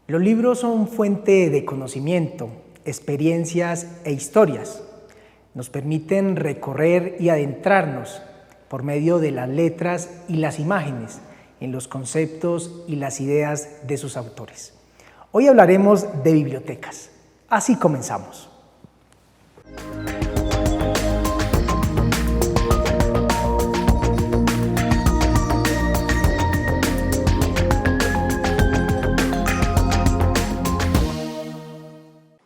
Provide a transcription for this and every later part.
Los libros son fuente de conocimiento, experiencias e historias. Nos permiten recorrer y adentrarnos por medio de las letras y las imágenes en los conceptos y las ideas de sus autores. Hoy hablaremos de bibliotecas. Así comenzamos.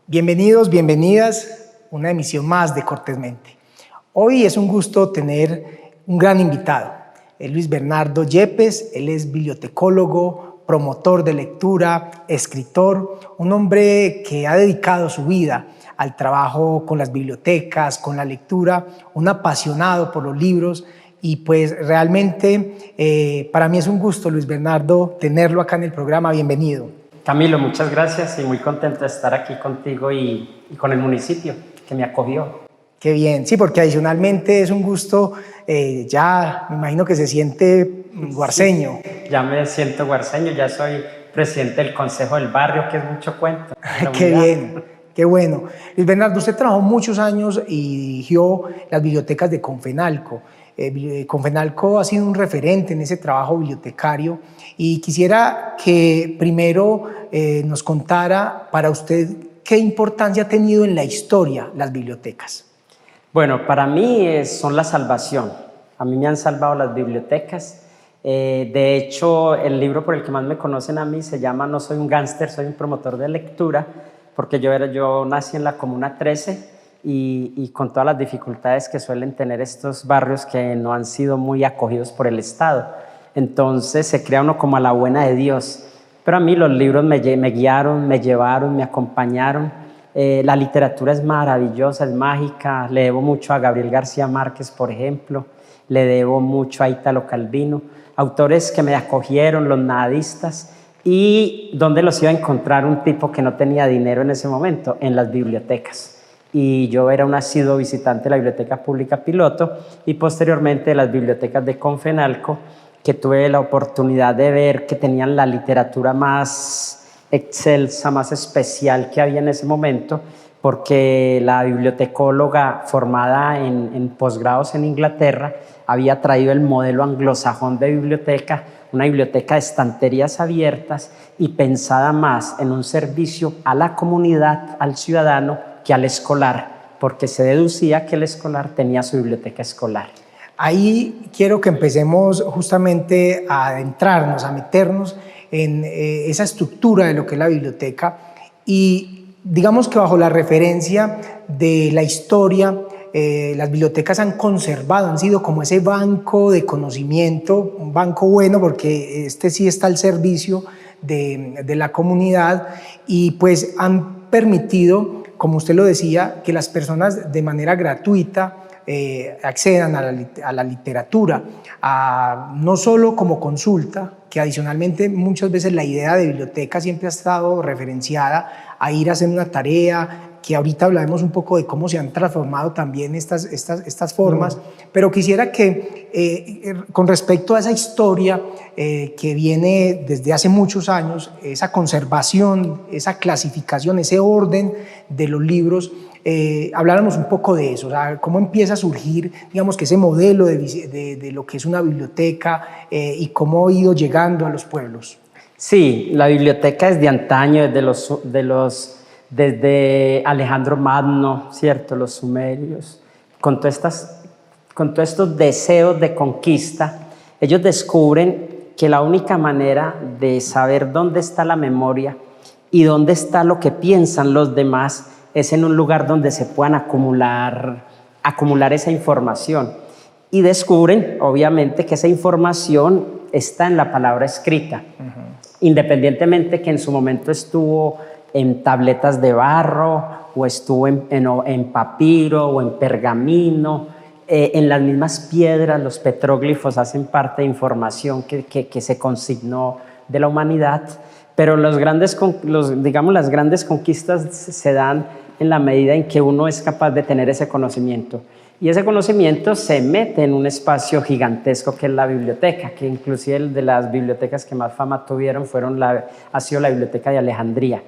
Bienvenidos, bienvenidas a una emisión más de Cortésmente. Hoy es un gusto tener un gran invitado, Luis Bernardo Yepes. Él es bibliotecólogo, promotor de lectura, escritor, un hombre que ha dedicado su vida al trabajo con las bibliotecas, con la lectura, un apasionado por los libros y pues realmente para mí es un gusto, Luis Bernardo, tenerlo acá en el programa. Bienvenido. Camilo, muchas gracias y muy contento de estar aquí contigo y con el municipio que me acogió. Qué bien, sí, porque adicionalmente es un gusto, ya me imagino que se siente guarceño. Sí, ya me siento guarceño, ya soy presidente del Consejo del Barrio, que es mucho cuento. Qué bien, qué bueno. Luis Bernardo, usted trabajó muchos años y dirigió las bibliotecas de Confenalco. Confenalco ha sido un referente en ese trabajo bibliotecario y quisiera que primero nos contara para usted qué importancia ha tenido en la historia las bibliotecas. Bueno, para mí son la salvación. A mí me han salvado las bibliotecas. De hecho, el libro por el que más me conocen a mí se llama No soy un gángster, soy un promotor de lectura, porque yo nací en la Comuna 13 y con todas las dificultades que suelen tener estos barrios que no han sido muy acogidos por el Estado. Entonces se crea uno como a la buena de Dios. Pero a mí los libros me guiaron, me llevaron, me acompañaron. La literatura es maravillosa, es mágica. Le debo mucho a Gabriel García Márquez, por ejemplo. Le debo mucho a Ítalo Calvino. Autores que me acogieron, los nadistas. ¿Y dónde los iba a encontrar un tipo que no tenía dinero en ese momento? En las bibliotecas. Y yo era un asiduo visitante de la Biblioteca Pública Piloto y posteriormente de las bibliotecas de Confenalco, que tuve la oportunidad de ver que tenían la literatura más excelsa, más especial que había en ese momento, porque la bibliotecóloga formada en posgrados en Inglaterra había traído el modelo anglosajón de biblioteca, una biblioteca de estanterías abiertas y pensada más en un servicio a la comunidad, al ciudadano, que al escolar, porque se deducía que el escolar tenía su biblioteca escolar. Ahí quiero que empecemos justamente a adentrarnos, a meternos en esa estructura de lo que es la biblioteca y digamos que bajo la referencia de la historia, las bibliotecas han conservado, han sido como ese banco de conocimiento, un banco bueno porque este sí está al servicio de la comunidad y pues han permitido, como usted lo decía, que las personas de manera gratuita accedan a la literatura, no solo como consulta, que adicionalmente muchas veces la idea de biblioteca siempre ha estado referenciada a ir a hacer una tarea, que ahorita hablaremos un poco de cómo se han transformado también estas formas, pero quisiera que con respecto a esa historia que viene desde hace muchos años, esa conservación, esa clasificación, ese orden de los libros, habláramos un poco de eso, o sea, cómo empieza a surgir, digamos, que ese modelo de lo que es una biblioteca y cómo ha ido llegando a los pueblos. Sí, la biblioteca es de antaño, desde Alejandro Magno, ¿cierto? Los sumerios, con todos estos deseos de conquista, ellos descubren que la única manera de saber dónde está la memoria y dónde está lo que piensan los demás es en un lugar donde se puedan acumular esa información. Y descubren, obviamente, que esa información está en la palabra escrita, independientemente que en su momento estuvo en tabletas de barro o estuvo en papiro o en pergamino, en las mismas piedras. Los petróglifos hacen parte de información que se consignó de la humanidad, pero las grandes conquistas se dan en la medida en que uno es capaz de tener ese conocimiento. Y ese conocimiento se mete en un espacio gigantesco que es la biblioteca, que inclusive el de las bibliotecas que más fama tuvieron ha sido la Biblioteca de Alejandría.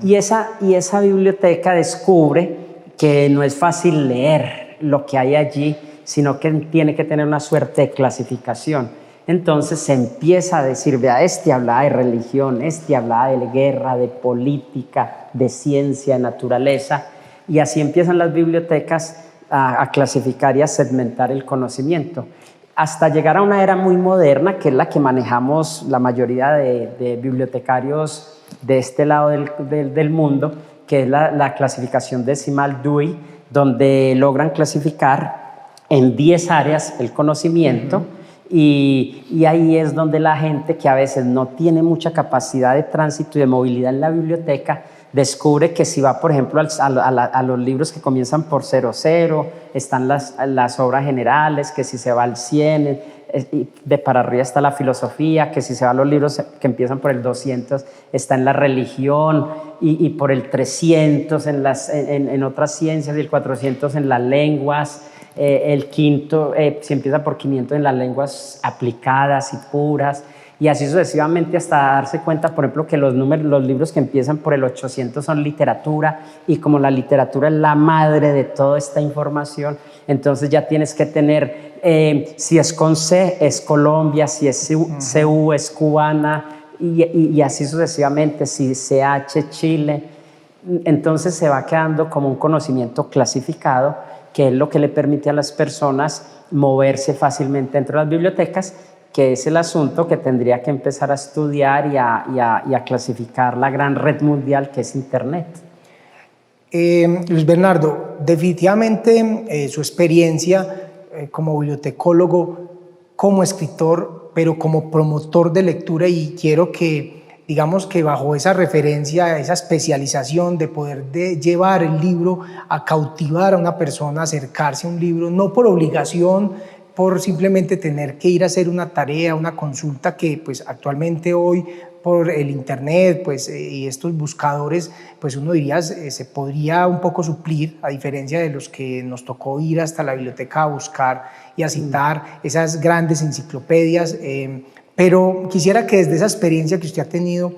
Y esa biblioteca descubre que no es fácil leer lo que hay allí, sino que tiene que tener una suerte de clasificación. Entonces se empieza a decir, vea, este hablaba de religión, este hablaba de guerra, de política, de ciencia, de naturaleza, y así empiezan las bibliotecas a clasificar y a segmentar el conocimiento, hasta llegar a una era muy moderna, que es la que manejamos la mayoría de bibliotecarios de este lado del mundo, que es la clasificación decimal Dewey, donde logran clasificar en 10 áreas el conocimiento. Y ahí es donde la gente que a veces no tiene mucha capacidad de tránsito y de movilidad en la biblioteca descubre que si va, por ejemplo, a los libros que comienzan por 00, están las obras generales, que si se va al 100, de para arriba está la filosofía, que si se va a los libros que empiezan por el 200, está en la religión, y por el 300 en otras ciencias, y el 400 en las lenguas, el quinto, si empieza por 500 en las lenguas aplicadas y puras, y así sucesivamente hasta darse cuenta, por ejemplo, que los libros que empiezan por el 800 son literatura, y como la literatura es la madre de toda esta información, entonces ya tienes que tener, si es con C, es Colombia, si es CU, es cubana, y así sucesivamente, si CH, Chile. Entonces se va quedando como un conocimiento clasificado, que es lo que le permite a las personas moverse fácilmente entre las bibliotecas, que es el asunto que tendría que empezar a estudiar y a clasificar la gran red mundial que es Internet. Luis Bernardo, definitivamente su experiencia como bibliotecólogo, como escritor, pero como promotor de lectura, y quiero que, digamos que bajo esa referencia, esa especialización de poder llevar el libro a cautivar a una persona, acercarse a un libro, no por obligación, por simplemente tener que ir a hacer una tarea, una consulta que pues actualmente hoy por el internet pues, y estos buscadores, pues uno diría se podría un poco suplir, a diferencia de los que nos tocó ir hasta la biblioteca a buscar y a citar esas grandes enciclopedias, pero quisiera que desde esa experiencia que usted ha tenido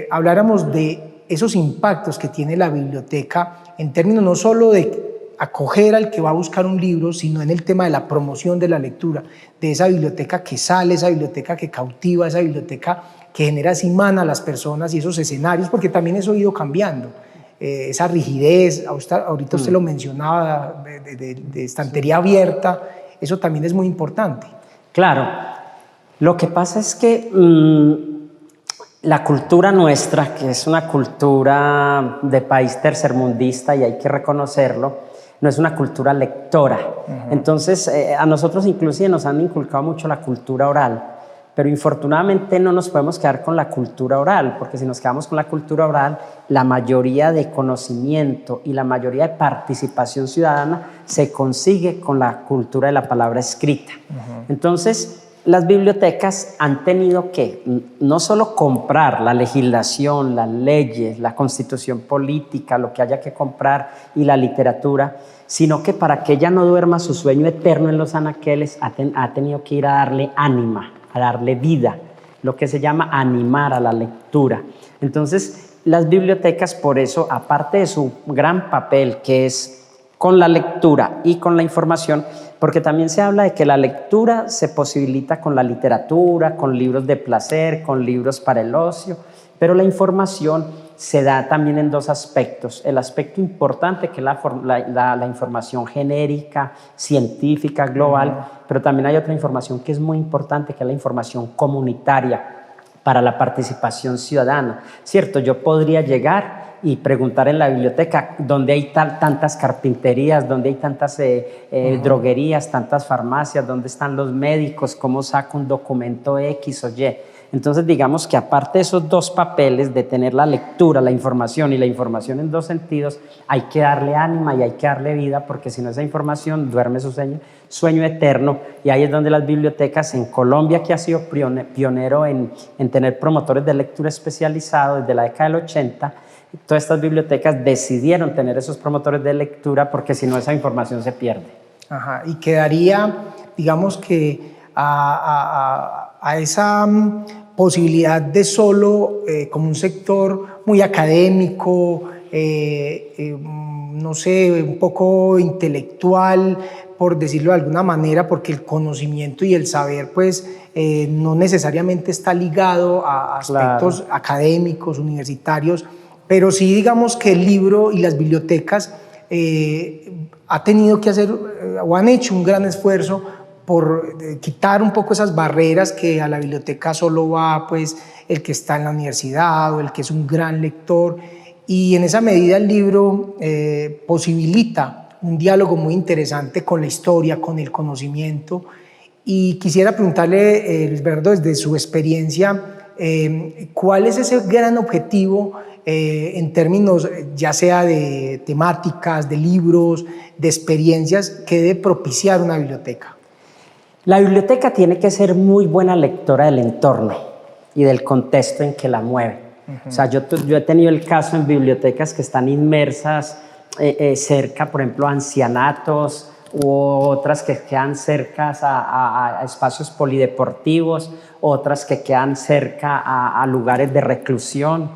habláramos de esos impactos que tiene la biblioteca en términos no solo de acoger al que va a buscar un libro, sino en el tema de la promoción de la lectura, de esa biblioteca que sale, esa biblioteca que cautiva, esa biblioteca que genera esa imán a las personas y esos escenarios, porque también eso ha ido cambiando. Esa rigidez, ahorita usted lo mencionaba, de estantería abierta, eso también es muy importante. Claro, lo que pasa es que la cultura nuestra, que es una cultura de país tercermundista y hay que reconocerlo, no es una cultura lectora. Entonces, a nosotros inclusive nos han inculcado mucho la cultura oral, pero infortunadamente no nos podemos quedar con la cultura oral, porque si nos quedamos con la cultura oral, la mayoría de conocimiento y la mayoría de participación ciudadana se consigue con la cultura de la palabra escrita. Entonces, las bibliotecas han tenido que no solo comprar la legislación, las leyes, la constitución política, lo que haya que comprar y la literatura, sino que para que ella no duerma su sueño eterno en los anaqueles, ha tenido que ir a darle ánima, a darle vida, lo que se llama animar a la lectura. Entonces, las bibliotecas, por eso, aparte de su gran papel, que es con la lectura y con la información, porque también se habla de que la lectura se posibilita con la literatura, con libros de placer, con libros para el ocio, pero la información se da también en dos aspectos. El aspecto importante, que es la información genérica, científica, global, pero también hay otra información que es muy importante, que es la información comunitaria para la participación ciudadana. ¿Cierto? Yo podría llegar y preguntar en la biblioteca dónde hay tantas carpinterías, dónde hay tantas droguerías, tantas farmacias, dónde están los médicos, cómo saco un documento X o Y. Entonces, digamos que aparte de esos dos papeles de tener la lectura, la información y la información en dos sentidos, hay que darle ánima y hay que darle vida, porque si no, esa información duerme su sueño eterno. Y ahí es donde las bibliotecas en Colombia, que ha sido pionero en tener promotores de lectura especializados desde la década del 80, todas estas bibliotecas decidieron tener esos promotores de lectura, porque si no, esa información se pierde. Ajá, y quedaría, digamos que a esa posibilidad de solo como un sector muy académico, no sé, un poco intelectual, por decirlo de alguna manera, porque el conocimiento y el saber pues no necesariamente está ligado a aspectos Claro. académicos, universitarios, pero sí digamos que el libro y las bibliotecas ha tenido que hacer o han hecho un gran esfuerzo por quitar un poco esas barreras que a la biblioteca solo va pues el que está en la universidad o el que es un gran lector, y en esa medida el libro posibilita un diálogo muy interesante con la historia, con el conocimiento. Y quisiera preguntarle, Luis Bernardo, desde su experiencia, ¿cuál es ese gran objetivo en términos ya sea de temáticas, de libros, de experiencias que debe propiciar una biblioteca? La biblioteca tiene que ser muy buena lectora del entorno y del contexto en que la mueve. O sea, yo he tenido el caso en bibliotecas que están inmersas cerca, por ejemplo, a ancianatos, u otras que quedan cerca a espacios polideportivos, otras que quedan cerca a lugares de reclusión,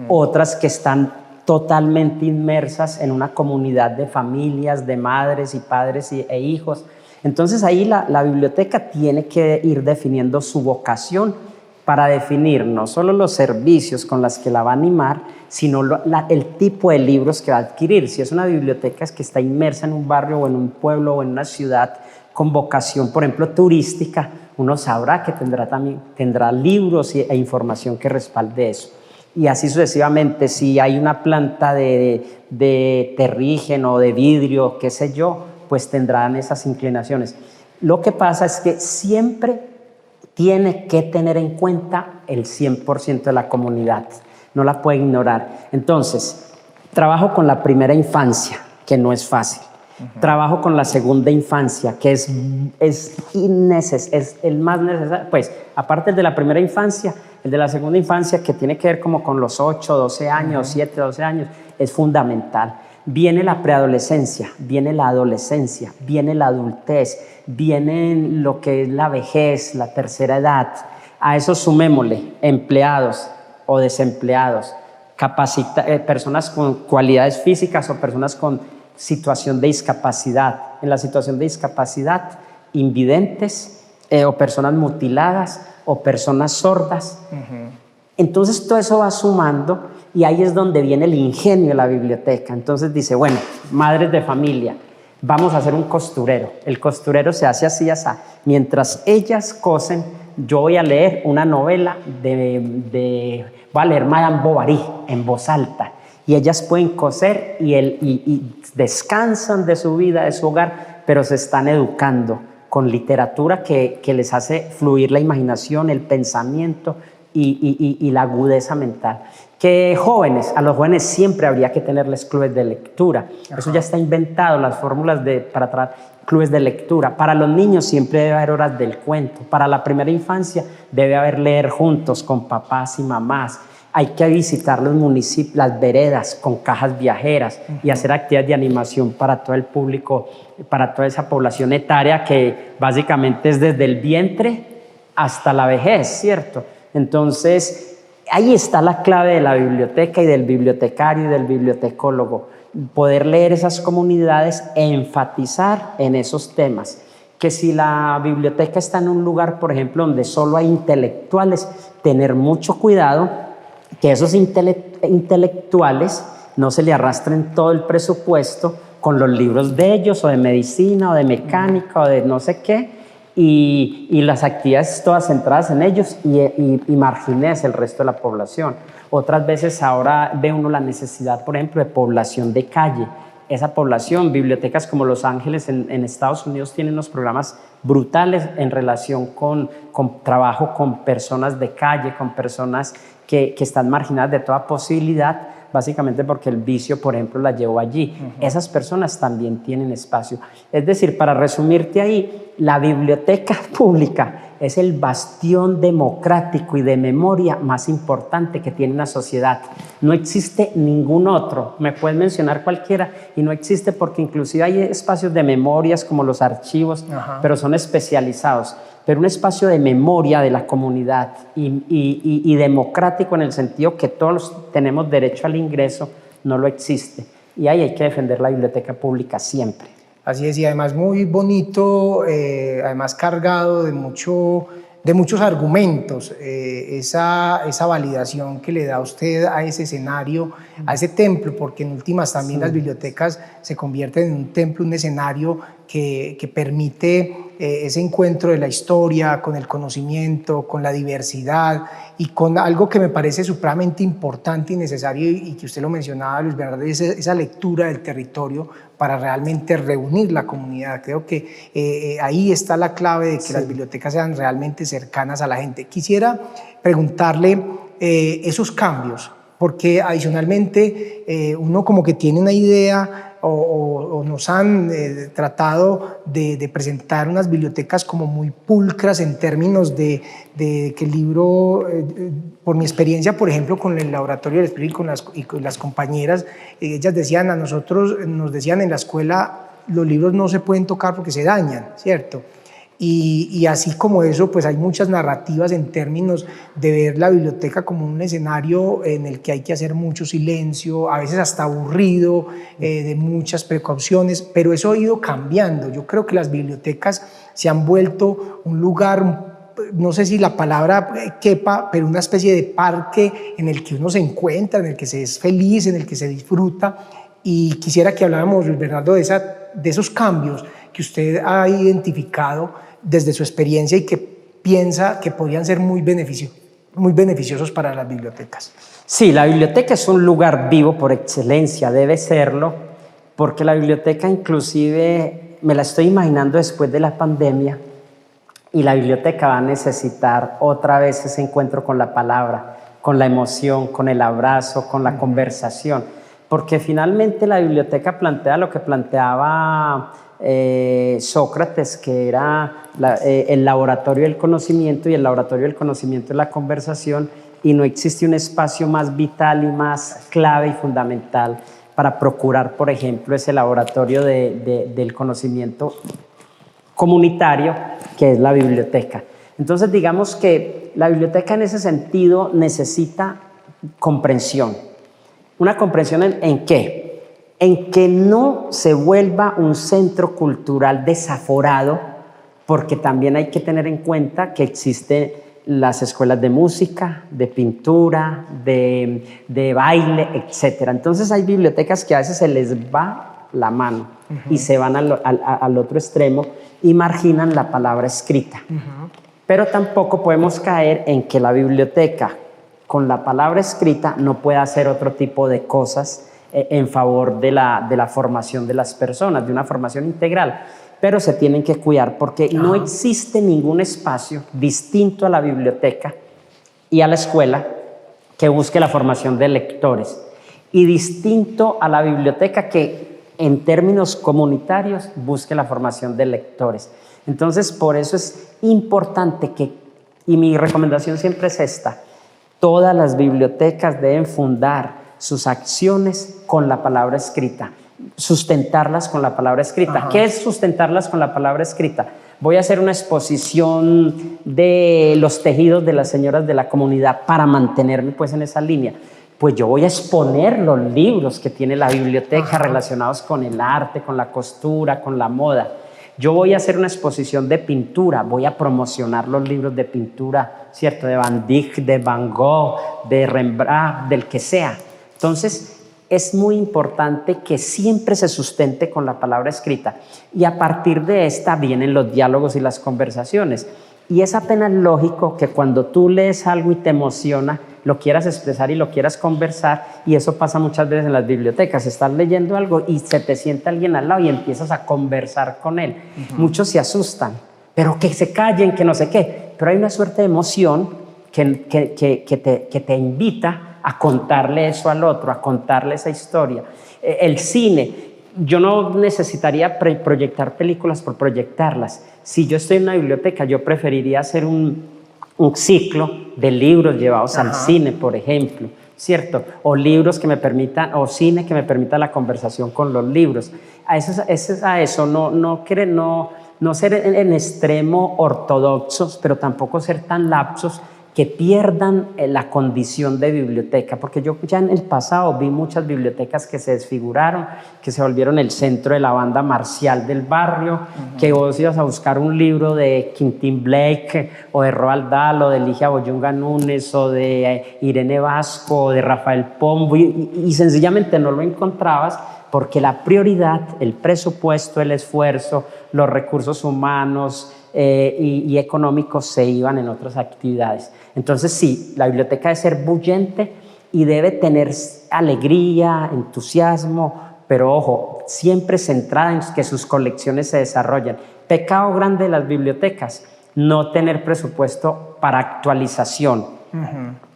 otras que están totalmente inmersas en una comunidad de familias, de madres y padres e hijos. Entonces ahí la biblioteca tiene que ir definiendo su vocación para definir no solo los servicios con los que la va a animar, sino el tipo de libros que va a adquirir. Si es una biblioteca que está inmersa en un barrio o en un pueblo o en una ciudad con vocación, por ejemplo, turística, uno sabrá que tendrá libros e información que respalde eso. Y así sucesivamente, si hay una planta de terrígeno, de vidrio, qué sé yo, pues tendrán esas inclinaciones. Lo que pasa es que siempre tiene que tener en cuenta el 100% de la comunidad, no la puede ignorar. Entonces, trabajo con la primera infancia, que no es fácil. Trabajo con la segunda infancia, que es el más necesario. Pues, aparte de la primera infancia, el de la segunda infancia, que tiene que ver como con los 8, 12 años, 7, 12 años, es fundamental. Viene la preadolescencia, viene la adolescencia, viene la adultez, viene lo que es la vejez, la tercera edad. A eso sumémosle empleados o desempleados, personas con cualidades físicas o personas con situación de discapacidad. En la situación de discapacidad, invidentes o personas mutiladas o personas sordas. Entonces todo eso va sumando y ahí es donde viene el ingenio de la biblioteca. Entonces dice, bueno, madres de familia, vamos a hacer un costurero. El costurero se hace así, así. Mientras ellas cosen, yo voy a leer una novela voy a leer Madame Bovary en voz alta. Y ellas pueden coser y descansan de su vida, de su hogar, pero se están educando con literatura que les hace fluir la imaginación, el pensamiento y la agudeza mental. Que a los jóvenes siempre habría que tenerles clubes de lectura. Eso ya está inventado, las fórmulas para traer clubes de lectura. Para los niños siempre debe haber horas del cuento. Para la primera infancia debe haber leer juntos con papás y mamás. Hay que visitar los municipios, las veredas con cajas viajeras y hacer actividades de animación para todo el público, para toda esa población etaria que básicamente es desde el vientre hasta la vejez, ¿cierto? Entonces, ahí está la clave de la biblioteca y del bibliotecario y del bibliotecólogo. Poder leer esas comunidades e enfatizar en esos temas. Que si la biblioteca está en un lugar, por ejemplo, donde solo hay intelectuales, tener mucho cuidado que esos intelectuales no se le arrastren todo el presupuesto con los libros de ellos o de medicina o de mecánica o de no sé qué y las actividades todas centradas en ellos y margines el resto de la población. Otras veces ahora ve uno la necesidad, por ejemplo, de población de calle. Esa población, bibliotecas como Los Ángeles en Estados Unidos tienen unos programas brutales en relación con trabajo con personas de calle, con personas que están marginadas de toda posibilidad, básicamente porque el vicio, por ejemplo, la llevó allí. Esas personas también tienen espacio. Es decir, para resumirte ahí, la biblioteca pública es el bastión democrático y de memoria más importante que tiene una sociedad. No existe ningún otro. Me puedes mencionar cualquiera y no existe porque inclusive hay espacios de memorias como los archivos, pero son especializados. Pero un espacio de memoria de la comunidad y democrático en el sentido que todos tenemos derecho al ingreso, no lo existe. Y ahí hay que defender la biblioteca pública siempre. Así es, y además muy bonito, además cargado de muchos argumentos, esa validación que le da usted a ese escenario, a ese templo, porque en últimas también las bibliotecas se convierten en un templo, un escenario que permite ese encuentro de la historia con el conocimiento, con la diversidad y con algo que me parece supremamente importante y necesario, y que usted lo mencionaba, Luis Bernardo, esa lectura del territorio para realmente reunir la comunidad. Creo que ahí está la clave de que las bibliotecas sean realmente cercanas a la gente. Quisiera preguntarle esos cambios, porque adicionalmente uno como que tiene una idea o nos han tratado de presentar unas bibliotecas como muy pulcras en términos de que el libro, por mi experiencia, por ejemplo, con el Laboratorio del Espíritu y con las compañeras, ellas decían, a nosotros nos decían en la escuela, los libros no se pueden tocar porque se dañan, ¿cierto? Y así como eso, pues hay muchas narrativas en términos de ver la biblioteca como un escenario en el que hay que hacer mucho silencio, a veces hasta aburrido, de muchas precauciones, pero eso ha ido cambiando. Yo creo que las bibliotecas se han vuelto un lugar, no sé si la palabra quepa, pero una especie de parque en el que uno se encuentra, en el que se es feliz, en el que se disfruta. Y quisiera que habláramos, Luis Bernardo, de esos cambios que usted ha identificado desde su experiencia y que piensa que podrían ser muy beneficiosos para las bibliotecas. Sí, la biblioteca es un lugar vivo por excelencia, debe serlo, porque la biblioteca inclusive me la estoy imaginando después de la pandemia, y la biblioteca va a necesitar otra vez ese encuentro con la palabra, con la emoción, con el abrazo, con la conversación, porque finalmente la biblioteca plantea lo que planteaba Sócrates, que era el laboratorio del conocimiento, y el laboratorio del conocimiento es la conversación, y no existe un espacio más vital y más clave y fundamental para procurar, por ejemplo, ese laboratorio del conocimiento comunitario que es la biblioteca. Entonces, digamos que la biblioteca en ese sentido necesita comprensión. ¿Una comprensión en qué? En que no se vuelva un centro cultural desaforado, porque también hay que tener en cuenta que existen las escuelas de música, de pintura, de baile, etc. Entonces hay bibliotecas que a veces se les va la mano y se van al otro extremo y marginan la palabra escrita. Pero tampoco podemos caer en que la biblioteca con la palabra escrita no pueda hacer otro tipo de cosas en favor de la formación de las personas, de una formación integral, pero se tienen que cuidar porque no existe ningún espacio distinto a la biblioteca y a la escuela que busque la formación de lectores, y distinto a la biblioteca que en términos comunitarios busque la formación de lectores. Entonces, por eso es importante y mi recomendación siempre es esta: todas las bibliotecas deben fundar sus acciones con la palabra escrita, sustentarlas con la palabra escrita. ¿Qué es sustentarlas con la palabra escrita? Voy a hacer una exposición de los tejidos de las señoras de la comunidad para mantenerme pues en esa línea. Pues yo voy a exponer los libros que tiene la biblioteca relacionados con el arte, con la costura, con la moda. Yo voy a hacer una exposición de pintura, voy a promocionar los libros de pintura, ¿cierto? De Van Dyck, de Van Gogh, de Rembrandt, del que sea. Entonces, es muy importante que siempre se sustente con la palabra escrita, y a partir de esta vienen los diálogos y las conversaciones. Y es apenas lógico que cuando tú lees algo y te emociona, lo quieras expresar y lo quieras conversar, y eso pasa muchas veces en las bibliotecas. Estás leyendo algo y se te sienta alguien al lado y empiezas a conversar con él. Muchos se asustan, pero que se callen, que no sé qué, pero hay una suerte de emoción que te invita a contarle eso al otro, a contarle esa historia. El cine, yo no necesitaría proyectar películas por proyectarlas. Si yo estoy en una biblioteca, yo preferiría hacer un ciclo de libros llevados al cine, por ejemplo, ¿cierto? O libros que me permitan, o cine que me permita la conversación con los libros. A eso, no ser en extremo ortodoxos, pero tampoco ser tan lapsos que pierdan la condición de biblioteca, porque yo ya en el pasado vi muchas bibliotecas que se desfiguraron, que se volvieron el centro de la banda marcial del barrio, que vos ibas a buscar un libro de Quentin Blake o de Roald Dahl o de Ligia Boyunga Núñez o de Irene Vasco o de Rafael Pombo y sencillamente no lo encontrabas porque la prioridad, el presupuesto, el esfuerzo, los recursos humanos y económicos se iban en otras actividades. Entonces sí, la biblioteca debe ser bullente y debe tener alegría, entusiasmo, pero ojo, siempre centrada en que sus colecciones se desarrollen. Pecado grande de las bibliotecas, no tener presupuesto para actualización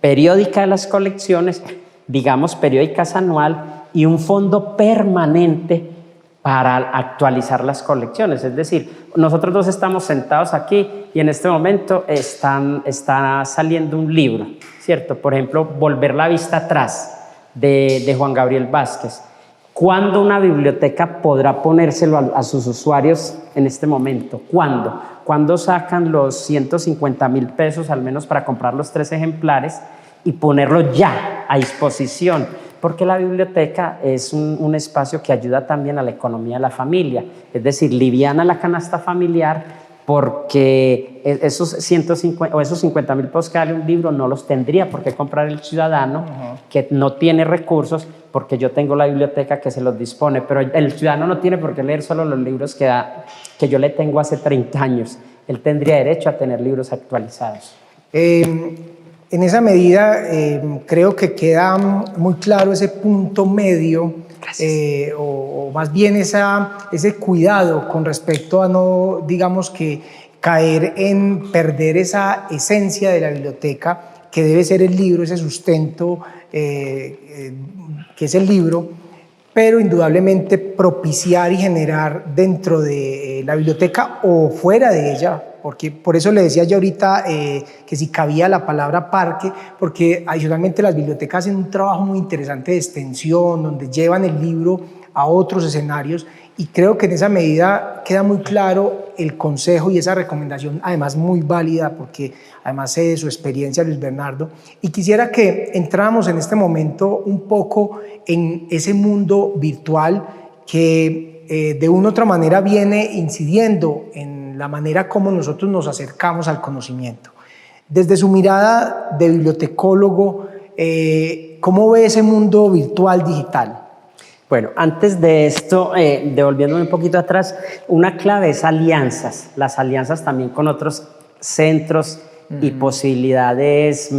periódica de las colecciones, digamos periódicas anual, y un fondo permanente para actualizar las colecciones. Es decir, nosotros dos estamos sentados aquí y en este momento está saliendo un libro, ¿cierto? Por ejemplo, Volver la vista atrás de Juan Gabriel Vázquez. ¿Cuándo una biblioteca podrá ponérselo a sus usuarios en este momento? ¿Cuándo? ¿Cuándo sacan los 150,000 pesos al menos para comprar los 3 ejemplares y ponerlo ya a disposición? Porque la biblioteca es un espacio que ayuda también a la economía de la familia, es decir, liviana la canasta familiar, porque esos 150 o esos 50,000 pesos que vale un libro no los tendría por qué comprar el ciudadano que no tiene recursos, porque yo tengo la biblioteca que se los dispone, pero el ciudadano no tiene por qué leer solo los libros que yo le tengo hace 30 años, él tendría derecho a tener libros actualizados. En esa medida, creo que queda muy claro ese punto medio, o más bien ese cuidado con respecto a no, digamos que, caer en perder esa esencia de la biblioteca, que debe ser el libro, ese sustento que es el libro, pero indudablemente propiciar y generar dentro de la biblioteca o fuera de ella, porque por eso le decía yo ahorita que si cabía la palabra parque, porque adicionalmente las bibliotecas hacen un trabajo muy interesante de extensión, donde llevan el libro a otros escenarios, y creo que en esa medida queda muy claro el consejo y esa recomendación, además muy válida, porque además sé de su experiencia, Luis Bernardo, y quisiera que entráramos en este momento un poco en ese mundo virtual que de una u otra manera viene incidiendo en la manera como nosotros nos acercamos al conocimiento. Desde su mirada de bibliotecólogo, ¿cómo ve ese mundo virtual digital? Bueno, antes de esto, devolviéndome un poquito atrás, una clave es alianzas, las alianzas también con otros centros y posibilidades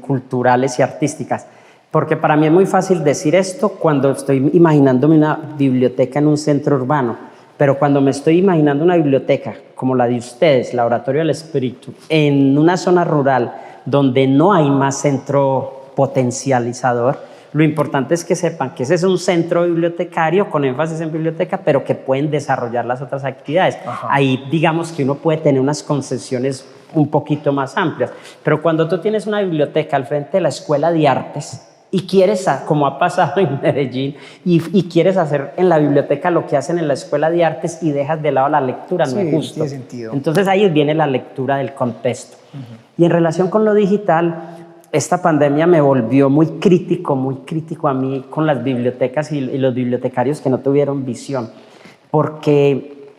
culturales y artísticas, porque para mí es muy fácil decir esto cuando estoy imaginándome una biblioteca en un centro urbano, pero cuando me estoy imaginando una biblioteca como la de ustedes, Laboratorio del Espíritu, en una zona rural donde no hay más centro potencializador, lo importante es que sepan que ese es un centro bibliotecario con énfasis en biblioteca, pero que pueden desarrollar las otras actividades. Ahí digamos que uno puede tener unas concesiones un poquito más amplias, pero cuando tú tienes una biblioteca al frente de la Escuela de Artes y quieres, como ha pasado en Medellín, y quieres hacer en la biblioteca lo que hacen en la Escuela de Artes y dejas de lado la lectura, no es justo. Tiene sentido. Entonces ahí viene la lectura del contexto. Y en relación con lo digital, esta pandemia me volvió muy crítico a mí con las bibliotecas y los bibliotecarios que no tuvieron visión, porque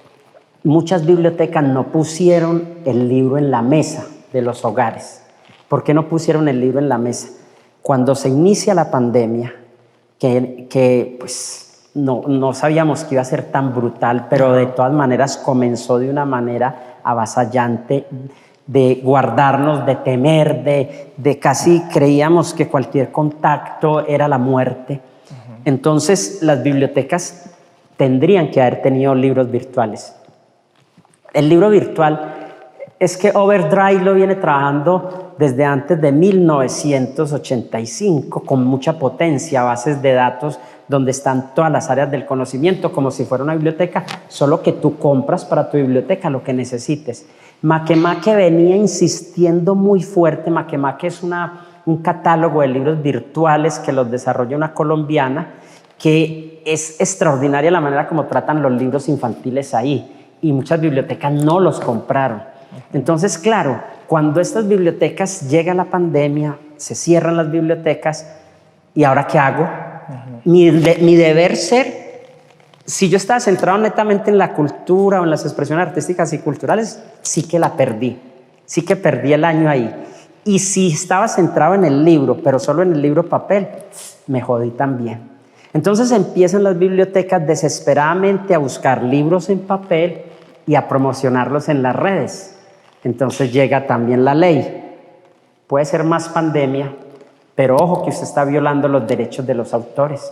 muchas bibliotecas no pusieron el libro en la mesa de los hogares. ¿Por qué no pusieron el libro en la mesa? Cuando se inicia la pandemia, que pues no sabíamos que iba a ser tan brutal, pero de todas maneras comenzó de una manera avasallante, de guardarnos, de temer, de casi creíamos que cualquier contacto era la muerte. Entonces las bibliotecas tendrían que haber tenido libros virtuales. El libro virtual es que Overdrive lo viene trabajando desde antes de 1985 con mucha potencia, bases de datos donde están todas las áreas del conocimiento como si fuera una biblioteca, solo que tú compras para tu biblioteca lo que necesites. Makemake venía insistiendo muy fuerte. Makemake es una un catálogo de libros virtuales que los desarrolla una colombiana, que es extraordinaria la manera como tratan los libros infantiles ahí, y muchas bibliotecas no los compraron. Entonces, claro, cuando estas bibliotecas llega la pandemia, se cierran las bibliotecas, ¿y ahora qué hago? Mi deber ser, si yo estaba centrado netamente en la cultura o en las expresiones artísticas y culturales, sí que la perdí, sí que perdí el año ahí. Y si estaba centrado en el libro, pero solo en el libro papel, me jodí también. Entonces empiezan las bibliotecas desesperadamente a buscar libros en papel y a promocionarlos en las redes. Entonces llega también la ley. Puede ser más pandemia, pero ojo que usted está violando los derechos de los autores.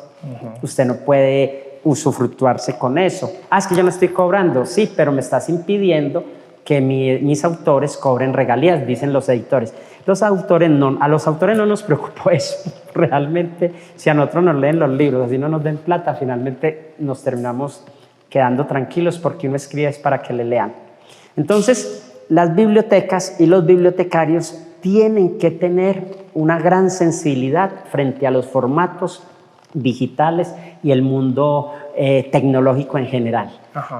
Usted no puede usufructuarse con eso. Es que yo no estoy cobrando. Sí, pero me estás impidiendo que mis autores cobren regalías, dicen los editores. A los autores no nos preocupó eso. Realmente, si a nosotros nos leen los libros, así no nos den plata, finalmente nos terminamos quedando tranquilos porque uno escribe es para que le lean. Entonces, las bibliotecas y los bibliotecarios tienen que tener una gran sensibilidad frente a los formatos digitales y el mundo tecnológico en general,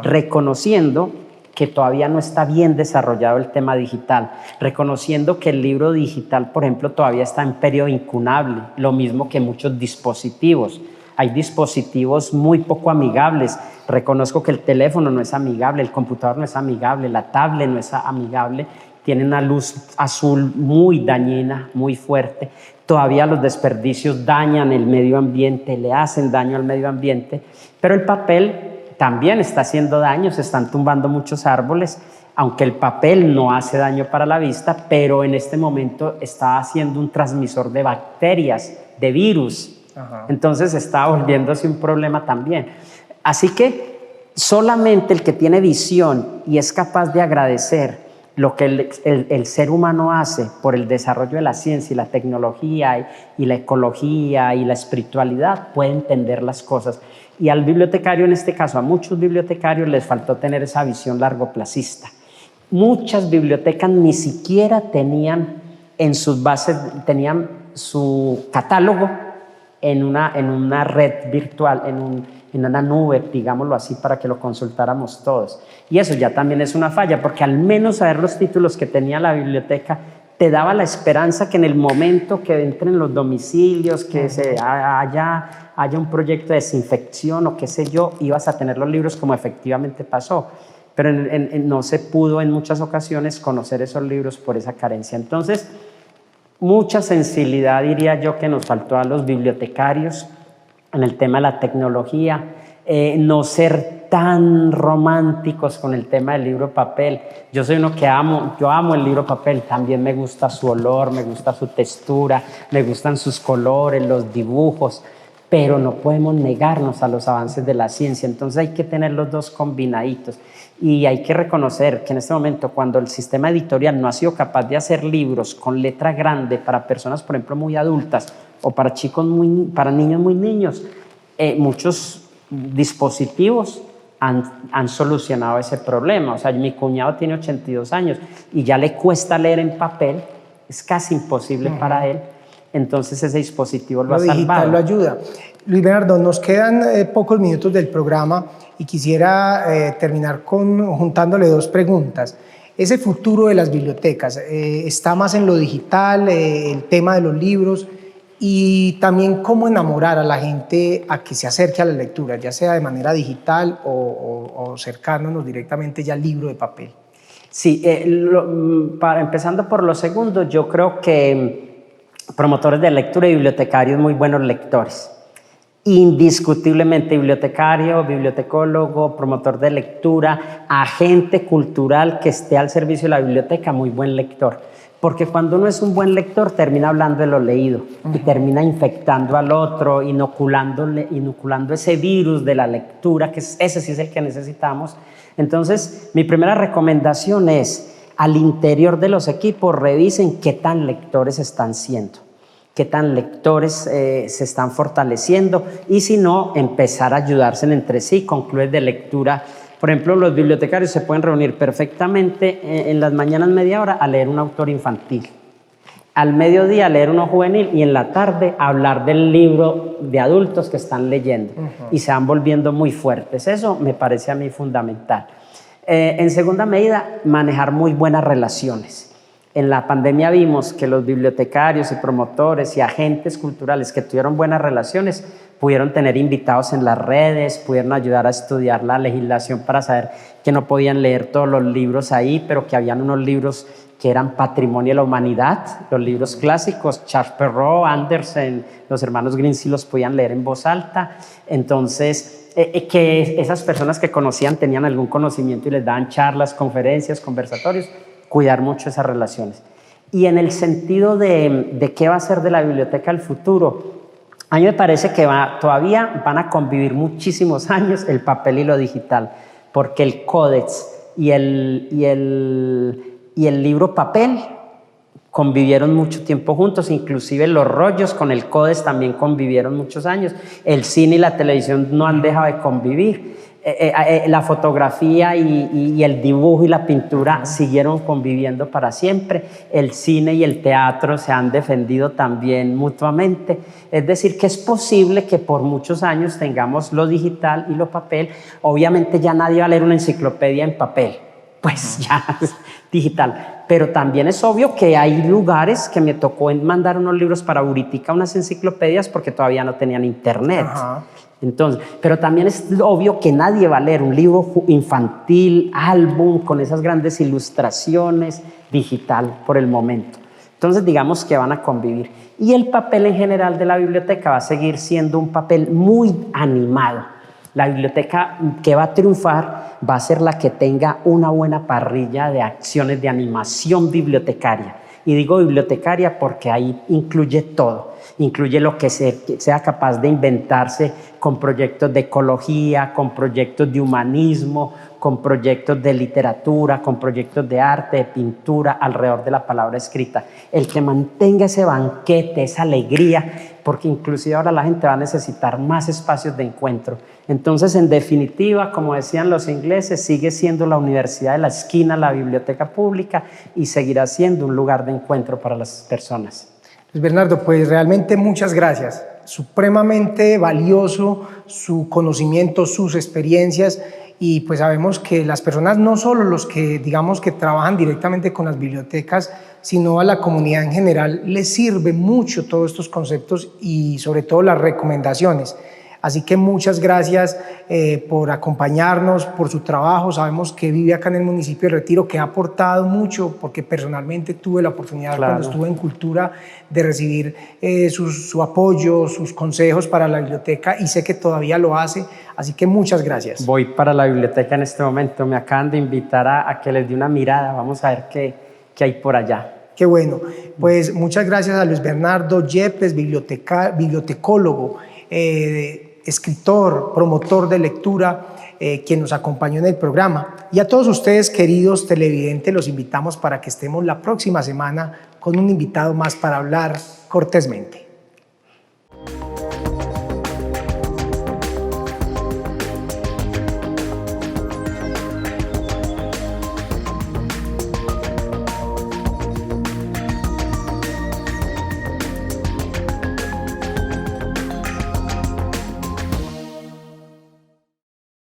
reconociendo que todavía no está bien desarrollado el tema digital, reconociendo que el libro digital, por ejemplo, todavía está en periodo incunable, lo mismo que muchos dispositivos. Hay dispositivos muy poco amigables. Reconozco que el teléfono no es amigable, el computador no es amigable, la tablet no es amigable, tiene una luz azul muy dañina, muy fuerte. Todavía los desperdicios dañan el medio ambiente, le hacen daño al medio ambiente, pero el papel también está haciendo daño, se están tumbando muchos árboles, aunque el papel no hace daño para la vista, pero en este momento está haciendo un transmisor de bacterias, de virus. Entonces está volviéndose un problema también. Así que solamente el que tiene visión y es capaz de agradecer lo que el ser humano hace por el desarrollo de la ciencia y la tecnología y la ecología y la espiritualidad puede entender las cosas. Y al bibliotecario, en este caso, a muchos bibliotecarios les faltó tener esa visión largoplacista. Muchas bibliotecas ni siquiera tenían en sus bases, tenían su catálogo en una red virtual, en una nube, digámoslo así, para que lo consultáramos todos. Y eso ya también es una falla, porque al menos saber los títulos que tenía la biblioteca te daba la esperanza que en el momento que entren los domicilios, que haya un proyecto de desinfección o qué sé yo, ibas a tener los libros como efectivamente pasó. Pero no se pudo en muchas ocasiones conocer esos libros por esa carencia. Entonces, mucha sensibilidad, diría yo, que nos faltó a los bibliotecarios en el tema de la tecnología, no ser tan románticos con el tema del libro papel. Yo soy uno que yo amo el libro papel, también me gusta su olor, me gusta su textura, me gustan sus colores, los dibujos, pero no podemos negarnos a los avances de la ciencia, entonces hay que tener los dos combinaditos. Y hay que reconocer que en este momento, cuando el sistema editorial no ha sido capaz de hacer libros con letra grande para personas, por ejemplo, muy adultas o para para niños muy niños, muchos dispositivos han solucionado ese problema. O sea, mi cuñado tiene 82 años y ya le cuesta leer en papel, es casi imposible para él. Entonces ese dispositivo lo ha salvado. Digital lo ayuda. Luis Bernardo, nos quedan pocos minutos del programa y quisiera terminar juntándole dos preguntas. Ese futuro de las bibliotecas, ¿está más en lo digital, el tema de los libros? Y también cómo enamorar a la gente a que se acerque a la lectura, ya sea de manera digital o acercándonos directamente ya al libro de papel. Sí, empezando por lo segundo, yo creo que promotores de lectura y bibliotecarios muy buenos lectores. Indiscutiblemente bibliotecario, bibliotecólogo, promotor de lectura, agente cultural que esté al servicio de la biblioteca, muy buen lector. Porque cuando uno es un buen lector termina hablando de lo leído y termina infectando al otro, inoculando ese virus de la lectura, que ese sí es el que necesitamos. Entonces, mi primera recomendación es, al interior de los equipos, revisen qué tan lectores están siendo, qué tan lectores se están fortaleciendo y si no, empezar a ayudarse entre sí con clubes de lectura. Por ejemplo, los bibliotecarios se pueden reunir perfectamente en las mañanas media hora a leer un autor infantil Al mediodía leer uno juvenil y en la tarde hablar del libro de adultos que están leyendo y se van volviendo muy fuertes. Eso me parece a mí fundamental. En segunda medida, manejar muy buenas relaciones. En la pandemia vimos que los bibliotecarios y promotores y agentes culturales que tuvieron buenas relaciones pudieron tener invitados en las redes, pudieron ayudar a estudiar la legislación para saber que no podían leer todos los libros ahí, pero que habían unos libros que eran patrimonio de la humanidad, los libros clásicos, Charles Perrault, Andersen, los hermanos Grimm sí los podían leer en voz alta. Entonces, que esas personas que conocían tenían algún conocimiento y les daban charlas, conferencias, conversatorios, cuidar mucho esas relaciones. Y en el sentido de qué va a ser de la biblioteca el futuro, a mí me parece que todavía van a convivir muchísimos años el papel y lo digital, porque el códex y el libro papel convivieron mucho tiempo juntos, inclusive los rollos con el códex también convivieron muchos años. El cine y la televisión no han dejado de convivir. La fotografía y el dibujo y la pintura siguieron conviviendo para siempre. El cine y el teatro se han defendido también mutuamente. Es decir, que es posible que por muchos años tengamos lo digital y lo papel. Obviamente ya nadie va a leer una enciclopedia en papel, pues ya es digital. Pero también es obvio que hay lugares que me tocó mandar unos libros para Buritica, unas enciclopedias, porque todavía no tenían internet. Entonces, pero también es obvio que nadie va a leer un libro infantil, álbum, con esas grandes ilustraciones, digital por el momento. Entonces, digamos que van a convivir. Y el papel en general de la biblioteca va a seguir siendo un papel muy animado. La biblioteca que va a triunfar va a ser la que tenga una buena parrilla de acciones de animación bibliotecaria. Y digo bibliotecaria porque ahí incluye todo. Incluye lo que sea capaz de inventarse con proyectos de ecología, con proyectos de humanismo, con proyectos de literatura, con proyectos de arte, de pintura, alrededor de la palabra escrita. El que mantenga ese banquete, esa alegría, porque inclusive ahora la gente va a necesitar más espacios de encuentro. Entonces, en definitiva, como decían los ingleses, sigue siendo la universidad de la esquina, la biblioteca pública, y seguirá siendo un lugar de encuentro para las personas. Luis Bernardo, pues realmente muchas gracias. Supremamente valioso su conocimiento, sus experiencias, y pues sabemos que las personas, no solo los que digamos que trabajan directamente con las bibliotecas, sino a la comunidad en general, les sirve mucho todos estos conceptos y sobre todo las recomendaciones. Así que muchas gracias por acompañarnos, por su trabajo. Sabemos que vive acá en el municipio de Retiro, que ha aportado mucho, porque personalmente tuve la oportunidad cuando estuve en Cultura de recibir su apoyo, sus consejos para la biblioteca, y sé que todavía lo hace. Así que muchas gracias. Voy para la biblioteca en este momento. Me acaban de invitar a que les dé una mirada. Vamos a ver qué hay por allá. Qué bueno. Pues muchas gracias a Luis Bernardo Yepes, bibliotecólogo, escritor, promotor de lectura, quien nos acompañó en el programa. Y a todos ustedes, queridos televidentes, los invitamos para que estemos la próxima semana con un invitado más para hablar cortésmente.